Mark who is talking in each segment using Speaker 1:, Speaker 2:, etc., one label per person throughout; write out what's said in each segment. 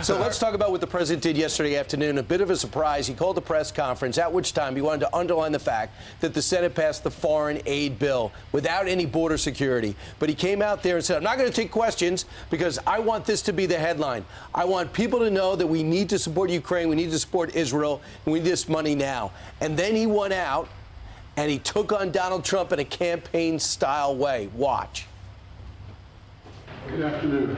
Speaker 1: So let's talk about what the president did yesterday afternoon. A bit of a surprise. He called a press conference, at which time he wanted to underline the fact that the Senate passed the foreign aid bill without any border security. But he came out there and said, I'm not going to take questions because I want this to be the headline. I want people to know that we need to support Ukraine, we need to support Israel, and we need this money now. And then he went out and he took on Donald Trump in a campaign-style way. Watch.
Speaker 2: Good afternoon.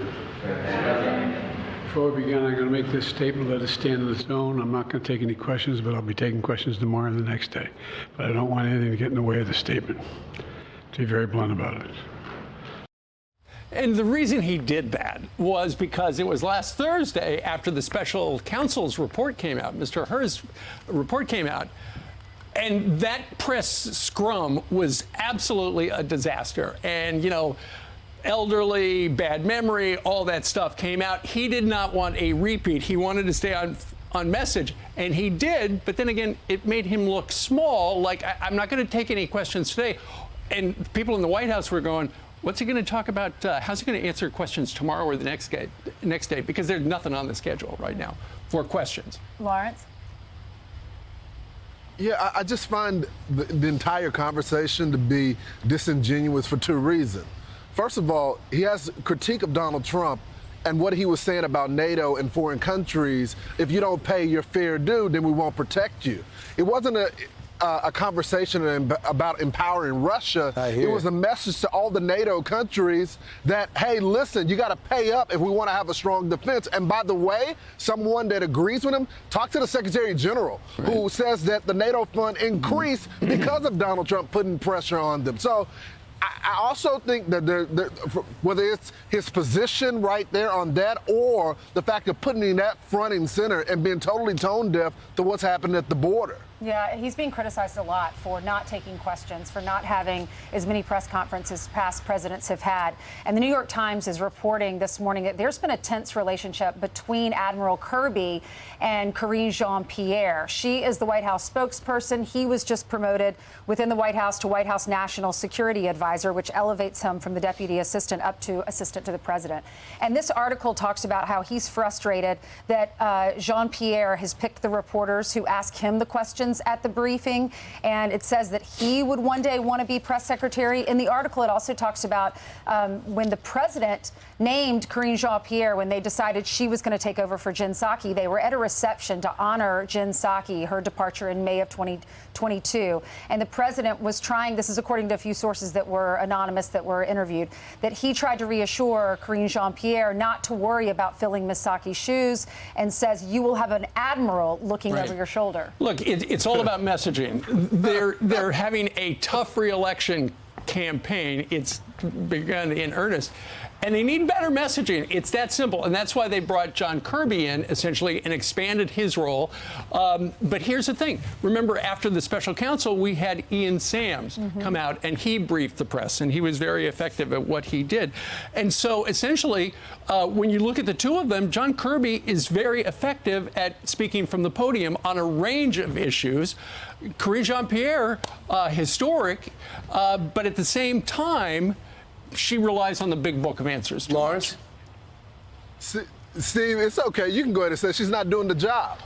Speaker 2: Before we begin, I'm going to make this statement, let it stand in its own. I'm not going to take any questions, but I'll be taking questions tomorrow and the next day. But I don't want anything to get in the way of the statement. To be very blunt about it.
Speaker 3: And the reason he did that was because it was last Thursday after the special counsel's report came out, Mr. Hur's report came out, and that press scrum was absolutely a disaster. And, you know, elderly, bad memory, all that stuff came out. He did not want a repeat. He wanted to stay on message, and he did. But then again, it made him look small, like, I'm not going to take any questions today. And people in the White House were going, what's he going to talk about? How's he going to answer questions tomorrow or the next day? Because there's nothing on the schedule right now for questions.
Speaker 4: Lawrence?
Speaker 5: Yeah, I just find the entire conversation to be disingenuous for two reasons. First of all, he has critique of Donald Trump and what he was saying about NATO and foreign countries. If you don't pay your fair due, then we won't protect you. It wasn't a conversation about empowering Russia. It was a message to all the NATO countries that, hey, listen, you got to pay up if we want to have a strong defense. And by the way, someone that agrees with him, talk to the Secretary General, who says that the NATO fund increased because of Donald Trump putting pressure on them. So I also think that whether it's his position right there on that or the fact of putting that front and center and being totally tone deaf to what's happening at the border.
Speaker 4: Yeah, he's being criticized a lot for not taking questions, for not having as many press conferences past presidents have had. And the New York Times is reporting this morning that there's been a tense relationship between Admiral Kirby and Karine Jean-Pierre. She is the White House spokesperson. He was just promoted within the White House to White House National Security Advisor, which elevates him from the deputy assistant up to assistant to the president. And this article talks about how he's frustrated that Jean-Pierre has picked the reporters who ask him the questions at the briefing, and it says that he would one day want to be press secretary. In the article, it also talks about when the president named Karine Jean-Pierre, when they decided she was going to take over for Jen Psaki, they were at a reception to honor Jen Psaki, her departure in May of 2022. And the president was trying, this is according to a few sources that were anonymous that were interviewed, that he tried to reassure Karine Jean-Pierre not to worry about filling Ms. Psaki's shoes, and says you will have an admiral looking over your shoulder.
Speaker 3: Look, it's all about messaging. They're having a tough re-election campaign. It's begun in earnest. And they need better messaging. It's that simple. And that's why they brought John Kirby in, essentially, and expanded his role. But here's the thing. Remember, after the special counsel, we had Ian Sams come out, and he briefed the press, and he was very effective at what he did. And so, essentially, when you look at the two of them, John Kirby is very effective at speaking from the podium on a range of issues. Karine Jean-Pierre, historic, but at the same time, she relies on the big book of answers.
Speaker 1: Lawrence?
Speaker 5: Steve, it's okay. You can go ahead and say she's not doing the job.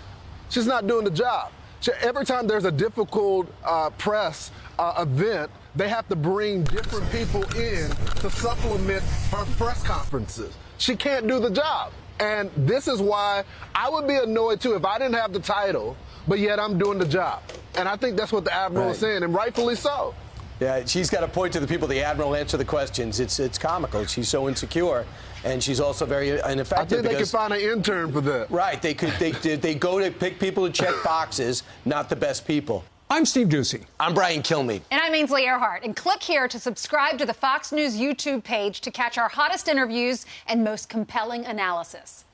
Speaker 5: She's not doing the job. Every time there's a difficult press event, they have to bring different people in to supplement her press conferences. She can't do the job. And this is why I would be annoyed, too, if I didn't have the title, but yet I'm doing the job. And I think that's what the Admiral is saying, and rightfully so.
Speaker 1: Yeah, she's got to point to the people. The Admiral answer the questions. It's comical. She's so insecure, and she's also very ineffective.
Speaker 5: I think they could find an intern for that.
Speaker 1: Right. They go to pick people to check boxes, not the best people.
Speaker 3: I'm Steve Doocy.
Speaker 1: I'm Brian Kilmeade.
Speaker 6: And I'm Ainsley Earhart. And click here to subscribe to the Fox News YouTube page to catch our hottest interviews and most compelling analysis.